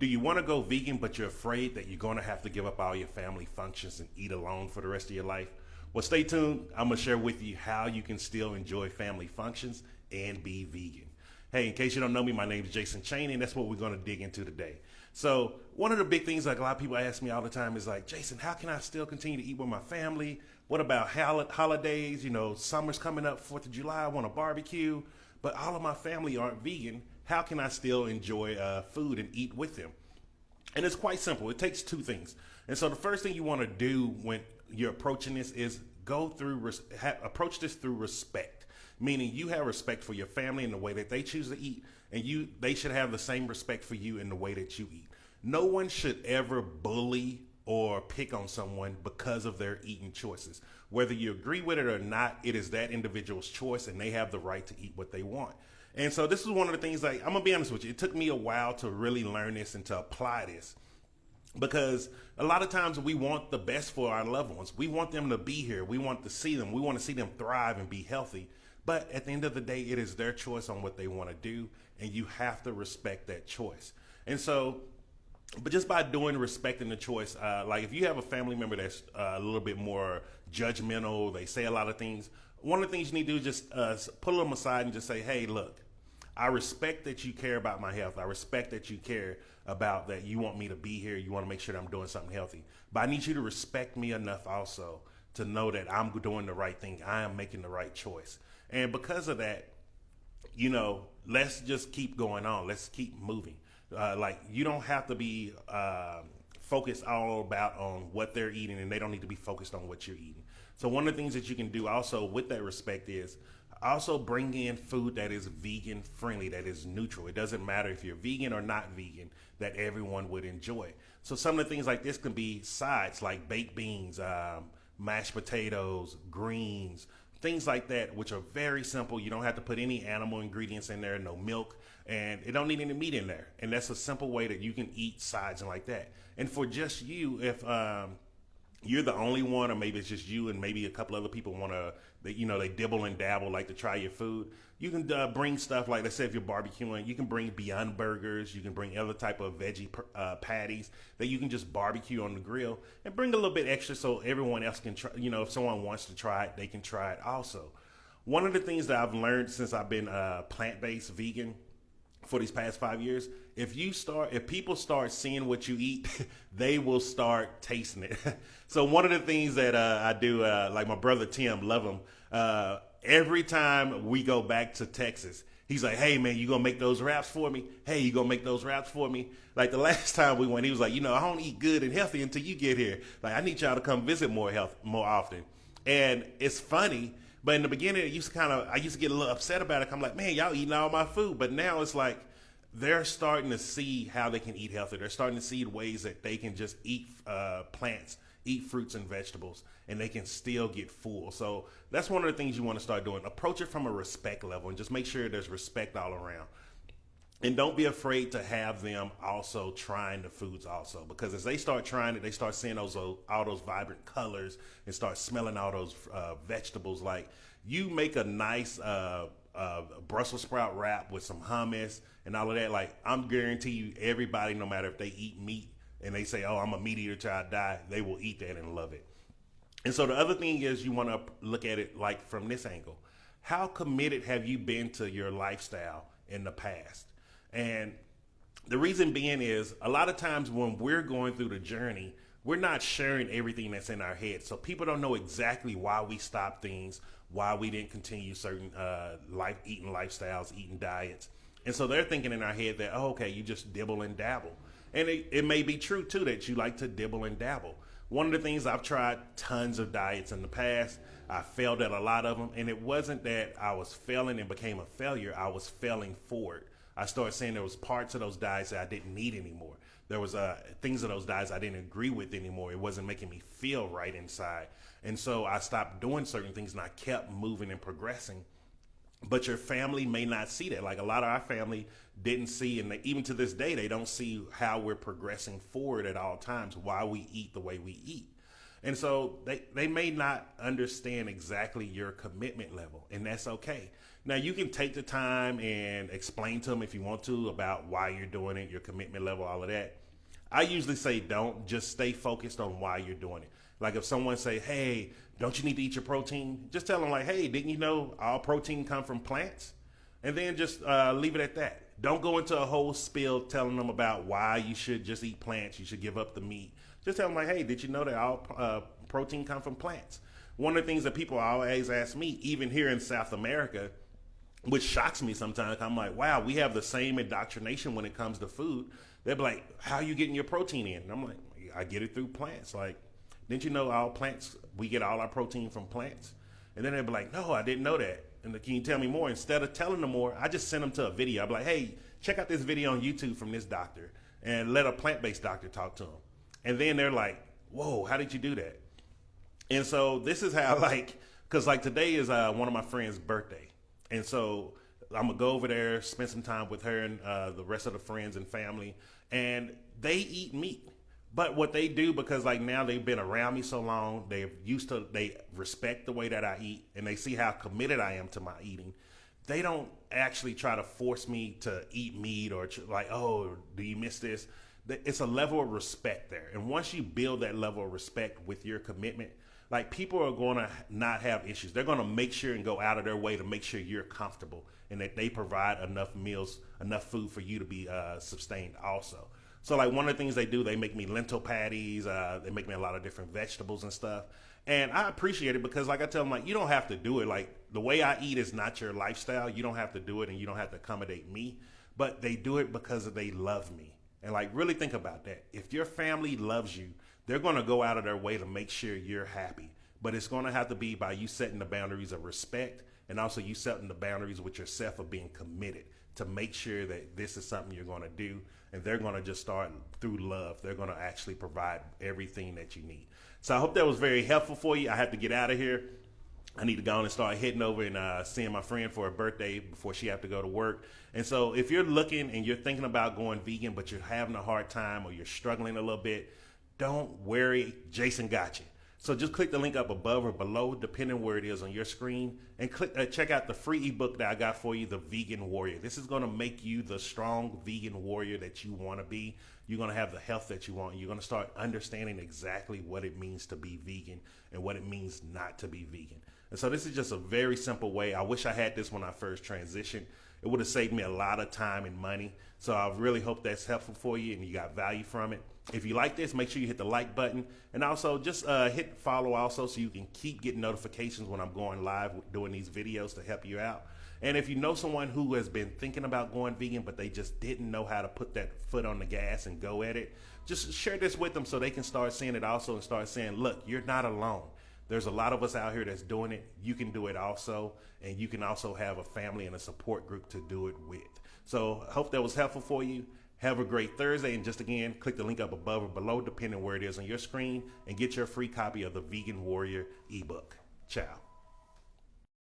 Do you want to go vegan, but you're afraid that you're going to have to give up all your family functions and eat alone for the rest of your life? Well, stay tuned. I'm going to share with you how you can still enjoy family functions and be vegan. Hey, in case you don't know me, my name is Jason Chaney, and that's what we're going to dig into today. So one of the big things, like a lot of people ask me all the time, is like, Jason, how can I still continue to eat with my family? What about holidays? You know, summer's coming up, 4th of July, I want a barbecue, but all of my family aren't vegan. How can I still enjoy food and eat with them? And it's quite simple. It takes two things. And so the first thing you want to do when you're approaching this is approach this through respect, meaning you have respect for your family in the way that they choose to eat, and they should have the same respect for you in the way that you eat. No one should ever bully or pick on someone because of their eating choices. Whether you agree with it or not, it is that individual's choice, and they have the right to eat what they want. And so this is one of the things, like, I'm gonna be honest with you, it took me a while to really learn this and to apply this, because a lot of times we want the best for our loved ones. We want them to be here. We want to see them. We want to see them thrive and be healthy. But at the end of the day, it is their choice on what they want to do, and you have to respect that choice. And so, but just by respecting the choice, like if you have a family member that's a little bit more judgmental, they say a lot of things, one of the things you need to do is just pull them aside and just say, hey, look, I respect that you care about my health. I respect that you care about that you want me to be here. You want to make sure that I'm doing something healthy. But I need you to respect me enough also to know that I'm doing the right thing. I am making the right choice. And because of that, you know, let's just keep going on. Let's keep moving. Like, you don't have to be focused all about on what they're eating, and they don't need to be focused on what you're eating. So one of the things that you can do also with that respect is also bring in food that is vegan friendly, that is neutral. It doesn't matter if you're vegan or not vegan, that everyone would enjoy. So some of the things like this can be sides like baked beans, mashed potatoes, greens, things like that, which are very simple. You don't have to put any animal ingredients in there, no milk, and it don't need any meat in there. And that's a simple way that you can eat sides and like that. And for just you, if you're the only one, or maybe it's just you and maybe a couple other people want to, they dibble and dabble, like to try your food. You can bring stuff like, let's say if you're barbecuing, you can bring Beyond Burgers, you can bring other type of veggie patties that you can just barbecue on the grill, and bring a little bit extra so everyone else can try. You know, if someone wants to try it, they can try it also. One of the things that I've learned since I've been plant-based vegan for these past 5 years, if people start seeing what you eat, they will start tasting it. So one of the things that I do, like my brother Tim, love him, every time we go back to Texas, he's like, hey man, you gonna make those wraps for me? Hey, you gonna make those wraps for me? Like the last time we went, he was like, I don't eat good and healthy until you get here. Like, I need y'all to come visit more often. And it's funny, but in the beginning, I used to get a little upset about it. I'm like, man, y'all eating all my food. But now it's like, they're starting to see how they can eat healthy. They're starting to see ways that they can just eat plants, eat fruits and vegetables, and they can still get full. So that's one of the things you want to start doing. Approach it from a respect level and just make sure there's respect all around. And don't be afraid to have them also trying the foods also, because as they start trying it, they start seeing all those vibrant colors and start smelling all those vegetables. Like, you make a nice Brussels sprout wrap with some hummus and all of that. Like, I'm guarantee you, everybody, no matter if they eat meat and they say, oh, I'm a meat eater till I die, they will eat that and love it. And so the other thing is, you want to look at it like from this angle. How committed have you been to your lifestyle in the past? And the reason being is, a lot of times when we're going through the journey, we're not sharing everything that's in our head. So people don't know exactly why we stopped things, why we didn't continue certain eating lifestyles, eating diets. And so they're thinking in our head that, oh, okay, you just dibble and dabble. And it may be true, too, that you like to dibble and dabble. One of the things, I've tried tons of diets in the past. I failed at a lot of them. And it wasn't that I was failing and became a failure. I was failing forward. I started saying there was parts of those diets that I didn't need anymore. There was things of those diets I didn't agree with anymore. It wasn't making me feel right inside. And so I stopped doing certain things, and I kept moving and progressing. But your family may not see that. Like, a lot of our family didn't see, and even to this day, they don't see how we're progressing forward at all times, why we eat the way we eat. And so they may not understand exactly your commitment level, and that's okay. Now, you can take the time and explain to them if you want to about why you're doing it, your commitment level, all of that. I usually say don't, just stay focused on why you're doing it. Like if someone say, hey, don't you need to eat your protein? Just tell them like, hey, didn't you know all protein come from plants? And then just leave it at that. Don't go into a whole spiel telling them about why you should just eat plants, you should give up the meat. Just tell them like, hey, did you know that all protein come from plants? One of the things that people always ask me, even here in South America, which shocks me sometimes, I'm like, wow, we have the same indoctrination when it comes to food. They're like, how are you getting your protein in? And I'm like, I get it through plants. Like, didn't you know all plants, we get all our protein from plants? And then they'd be like, no, I didn't know that. And can you tell me more? Instead of telling them more, I just send them to a video. I'm like, hey, check out this video on YouTube from this doctor and let a plant-based doctor talk to them. And then they're like, whoa, how did you do that? And so this is how, like, because like today is one of my friend's birthday. And so I'm going to go over there, spend some time with her and the rest of the friends and family. And they eat meat. But what they do, because like now they've been around me so long, they respect the way that I eat, and they see how committed I am to my eating. They don't actually try to force me to eat meat or like, oh, do you miss this? It's a level of respect there. And once you build that level of respect with your commitment, like people are going to not have issues. They're going to make sure and go out of their way to make sure you're comfortable and that they provide enough meals, enough food for you to be sustained also. So like one of the things they do, they make me lentil patties. They make me a lot of different vegetables and stuff. And I appreciate it because like I tell them, like, you don't have to do it. Like the way I eat is not your lifestyle. You don't have to do it and you don't have to accommodate me. But they do it because they love me. And like really think about that. If your family loves you, they're going to go out of their way to make sure you're happy. But it's going to have to be by you setting the boundaries of respect and also you setting the boundaries with yourself of being committed to make sure that this is something you're going to do. And they're going to just start through love. They're going to actually provide everything that you need. So I hope that was very helpful for you. I have to get out of here. I need to go on and start heading over and seeing my friend for her birthday before she have to go to work. And so if you're looking and you're thinking about going vegan, but you're having a hard time or you're struggling a little bit, don't worry. Jason got you. So just click the link up above or below, depending where it is on your screen, and check out the free ebook that I got for you, The Vegan Warrior. This is going to make you the strong vegan warrior that you want to be. You're going to have the health that you want. You're going to start understanding exactly what it means to be vegan and what it means not to be vegan. And so this is just a very simple way. I wish I had this when I first transitioned. It would have saved me a lot of time and money. So I really hope that's helpful for you and you got value from it. If you like this, make sure you hit the like button and also just hit follow also so you can keep getting notifications when I'm going live doing these videos to help you out. And if you know someone who has been thinking about going vegan, but they just didn't know how to put that foot on the gas and go at it, just share this with them so they can start seeing it also and start saying, look, you're not alone. There's a lot of us out here that's doing it. You can do it also. And you can also have a family and a support group to do it with. So I hope that was helpful for you. Have a great Thursday. And just again, click the link up above or below, depending where it is on your screen, and get your free copy of the Vegan Warrior ebook. Ciao.